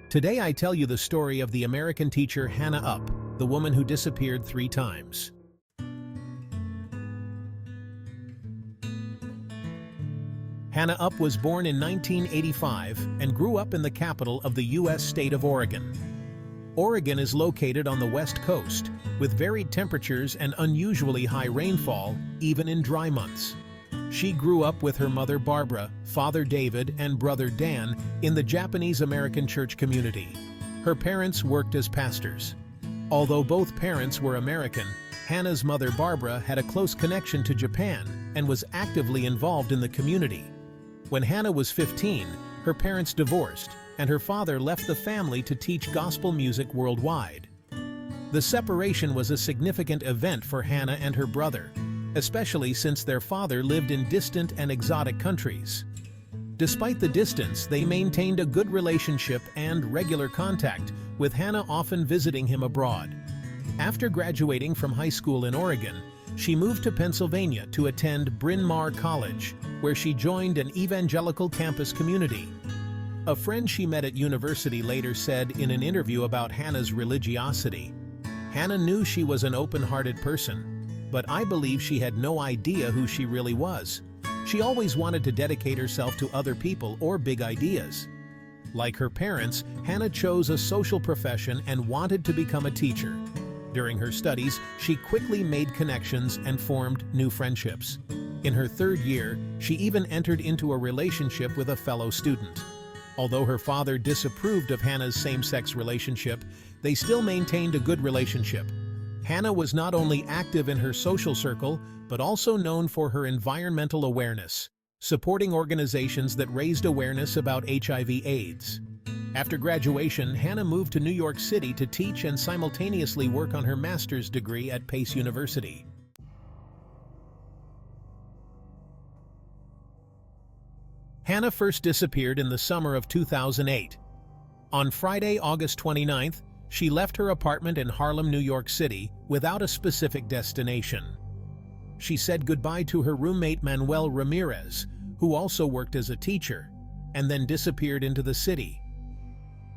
Today I tell you the story of the American teacher Hannah Upp, the woman who disappeared 3 times. Hannah Upp was born in 1985 and grew up in the capital of the U.S. state of Oregon. Oregon is located on the west coast, with varied temperatures and unusually high rainfall, even in dry months. She grew up with her mother Barbara, father David, and brother Dan in the Japanese-American church community. Her parents worked as pastors. Although both parents were American, Hannah's mother Barbara had a close connection to Japan and was actively involved in the community. When Hannah was 15, her parents divorced, and her father left the family to teach gospel music worldwide. The separation was a significant event for Hannah and her brother, especially since their father lived in distant and exotic countries. Despite the distance, they maintained a good relationship and regular contact, with Hannah often visiting him abroad. After graduating from high school in Oregon, she moved to Pennsylvania to attend Bryn Mawr College, where she joined an evangelical campus community. A friend she met at university later said in an interview about Hannah's religiosity, "Hannah knew she was an open-hearted person, but I believe she had no idea who she really was. She always wanted to dedicate herself to other people or big ideas." Like her parents, Hannah chose a social profession and wanted to become a teacher. During her studies, she quickly made connections and formed new friendships. In her 3rd year, she even entered into a relationship with a fellow student. Although her father disapproved of Hannah's same-sex relationship, they still maintained a good relationship. Hannah was not only active in her social circle, but also known for her environmental awareness, supporting organizations that raised awareness about HIV/AIDS. After graduation, Hannah moved to New York City to teach and simultaneously work on her master's degree at Pace University. Hannah first disappeared in the summer of 2008. On Friday, August 29th, she left her apartment in Harlem, New York City, without a specific destination. She said goodbye to her roommate Manuel Ramirez, who also worked as a teacher, and then disappeared into the city.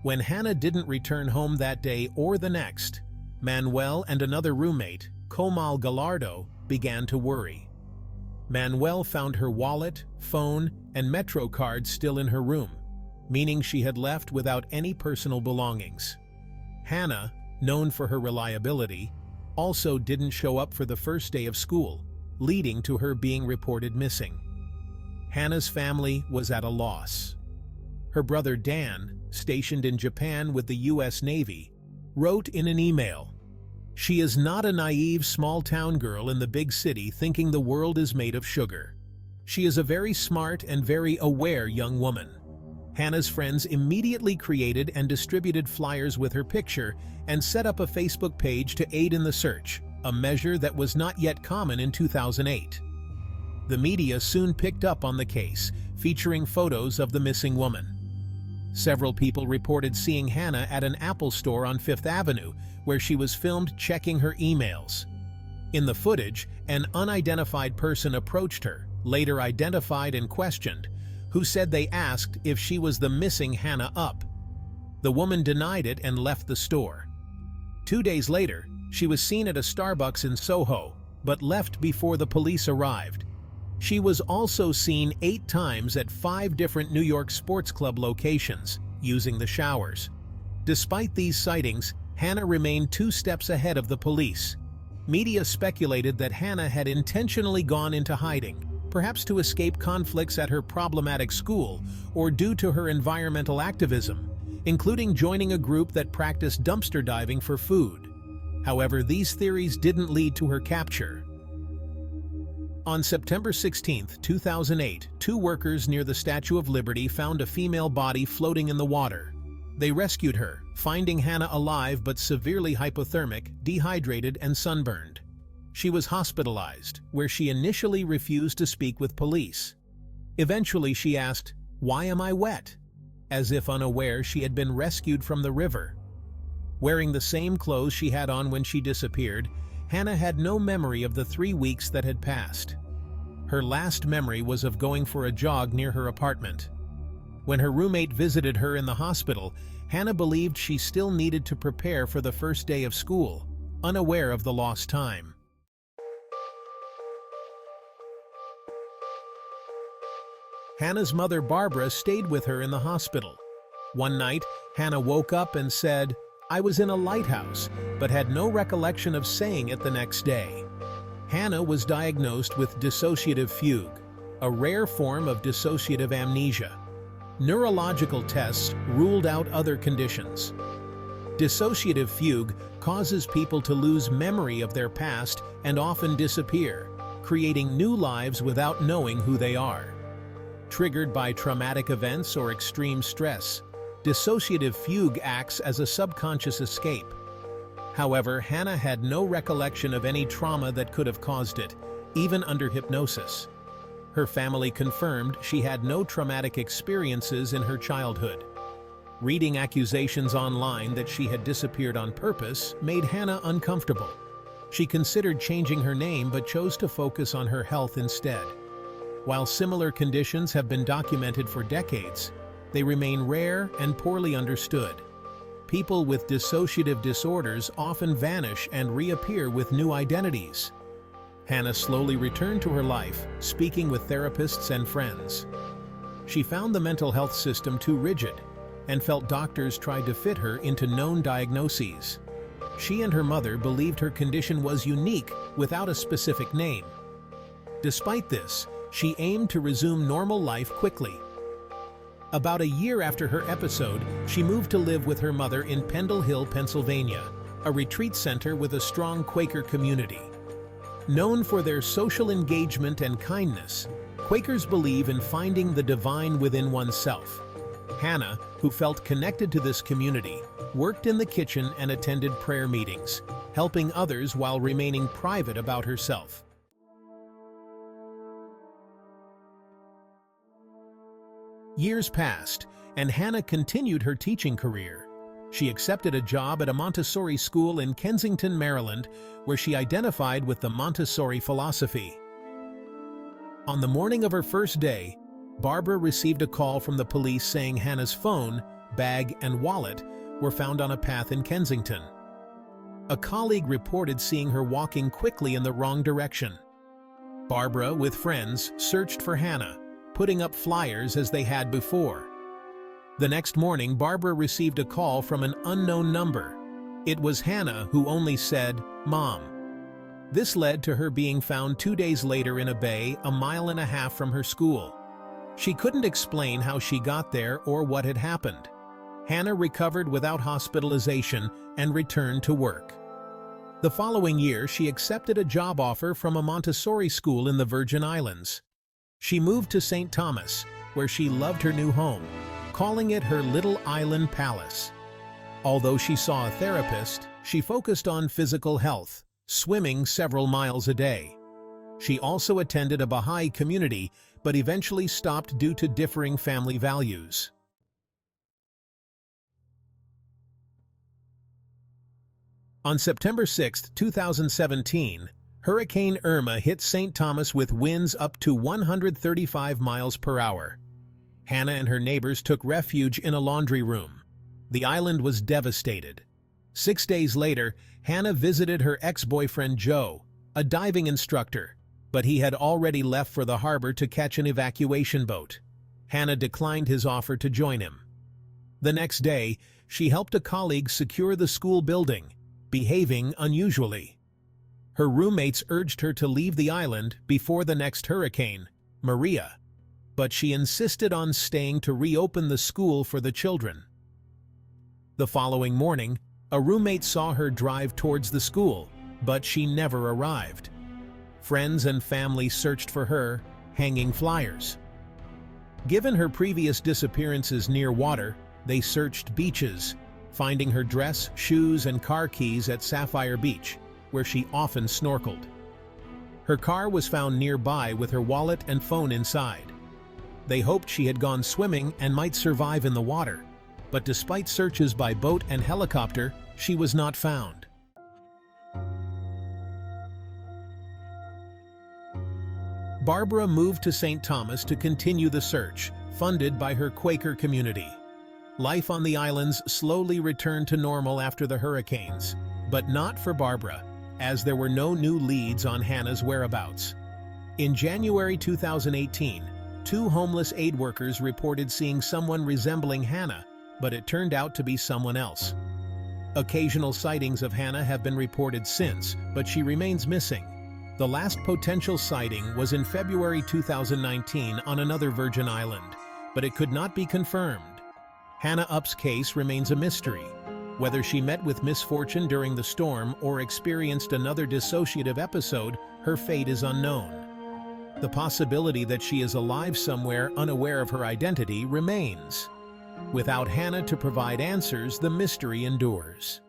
When Hannah didn't return home that day or the next, Manuel and another roommate, Comal Gallardo, began to worry. Manuel found her wallet, phone, and Metro card still in her room, meaning she had left without any personal belongings. Hannah, known for her reliability, also didn't show up for the first day of school, leading to her being reported missing. Hannah's family was at a loss. Her brother Dan, stationed in Japan with the U.S. Navy, wrote in an email, "She is not a naive small-town girl in the big city thinking the world is made of sugar. She is a very smart and very aware young woman." Hannah's friends immediately created and distributed flyers with her picture and set up a Facebook page to aid in the search, a measure that was not yet common in 2008. The media soon picked up on the case, featuring photos of the missing woman. Several people reported seeing Hannah at an Apple store on 5th Avenue, where she was filmed checking her emails. In the footage, an unidentified person approached her, later identified and questioned, who said they asked if she was the missing Hannah Upp. The woman denied it and left the store. 2 days later, she was seen at a Starbucks in Soho, but left before the police arrived. She was also seen 8 times at 5 different New York sports club locations, using the showers. Despite these sightings, Hannah remained 2 steps ahead of the police. Media speculated that Hannah had intentionally gone into hiding, perhaps to escape conflicts at her problematic school or due to her environmental activism, including joining a group that practiced dumpster diving for food. However, these theories didn't lead to her capture. On September 16, 2008, 2 workers near the Statue of Liberty found a female body floating in the water. They rescued her, finding Hannah alive but severely hypothermic, dehydrated, and sunburned. She was hospitalized, where she initially refused to speak with police. Eventually she asked, "Why am I wet?" as if unaware she had been rescued from the river. Wearing the same clothes she had on when she disappeared, Hannah had no memory of the 3 weeks that had passed. Her last memory was of going for a jog near her apartment. When her roommate visited her in the hospital, Hannah believed she still needed to prepare for the first day of school, unaware of the lost time. Hannah's mother, Barbara, stayed with her in the hospital. One night, Hannah woke up and said, "I was in a lighthouse," but had no recollection of saying it the next day. Hannah was diagnosed with dissociative fugue, a rare form of dissociative amnesia. Neurological tests ruled out other conditions. Dissociative fugue causes people to lose memory of their past and often disappear, creating new lives without knowing who they are. Triggered by traumatic events or extreme stress, dissociative fugue acts as a subconscious escape. However, Hannah had no recollection of any trauma that could have caused it, even under hypnosis. Her family confirmed she had no traumatic experiences in her childhood. Reading accusations online that she had disappeared on purpose made Hannah uncomfortable. She considered changing her name but chose to focus on her health instead. While similar conditions have been documented for decades, they remain rare and poorly understood. People with dissociative disorders often vanish and reappear with new identities. Hannah slowly returned to her life, speaking with therapists and friends. She found the mental health system too rigid and felt doctors tried to fit her into known diagnoses. She and her mother believed her condition was unique without a specific name. Despite this, she aimed to resume normal life quickly. About a year after her episode, she moved to live with her mother in Pendle Hill, Pennsylvania, a retreat center with a strong Quaker community. Known for their social engagement and kindness, Quakers believe in finding the divine within oneself. Hannah, who felt connected to this community, worked in the kitchen and attended prayer meetings, helping others while remaining private about herself. Years passed, and Hannah continued her teaching career. She accepted a job at a Montessori school in Kensington, Maryland, where she identified with the Montessori philosophy. On the morning of her first day, Barbara received a call from the police saying Hannah's phone, bag, and wallet were found on a path in Kensington. A colleague reported seeing her walking quickly in the wrong direction. Barbara, with friends, searched for Hannah, putting up flyers as they had before. The next morning, Barbara received a call from an unknown number. It was Hannah, who only said, "Mom." This led to her being found 2 days later in a bay 1.5 miles from her school. She couldn't explain how she got there or what had happened. Hannah recovered without hospitalization and returned to work. The following year, she accepted a job offer from a Montessori school in the Virgin Islands. She moved to St. Thomas, where she loved her new home, calling it her little island palace. Although she saw a therapist, she focused on physical health, swimming several miles a day. She also attended a Baha'i community, but eventually stopped due to differing family values. On September 6, 2017, Hurricane Irma hit St. Thomas with winds up to 135 miles per hour. Hannah and her neighbors took refuge in a laundry room. The island was devastated. 6 days later, Hannah visited her ex-boyfriend Joe, a diving instructor, but he had already left for the harbor to catch an evacuation boat. Hannah declined his offer to join him. The next day, she helped a colleague secure the school building, behaving unusually. Her roommates urged her to leave the island before the next hurricane, Maria, but she insisted on staying to reopen the school for the children. The following morning, a roommate saw her drive towards the school, but she never arrived. Friends and family searched for her, hanging flyers. Given her previous disappearances near water, they searched beaches, finding her dress, shoes, and car keys at Sapphire Beach, where she often snorkeled. Her car was found nearby with her wallet and phone inside. They hoped she had gone swimming and might survive in the water, but despite searches by boat and helicopter, she was not found. Barbara moved to St. Thomas to continue the search, funded by her Quaker community. Life on the islands slowly returned to normal after the hurricanes, but not for Barbara, as there were no new leads on Hannah's whereabouts. In January 2018, 2 homeless aid workers reported seeing someone resembling Hannah, but it turned out to be someone else. Occasional sightings of Hannah have been reported since, but she remains missing. The last potential sighting was in February 2019 on another Virgin Island, but it could not be confirmed. Hannah Upp's case remains a mystery. Whether she met with misfortune during the storm or experienced another dissociative episode, her fate is unknown. The possibility that she is alive somewhere unaware of her identity remains. Without Hannah to provide answers, the mystery endures.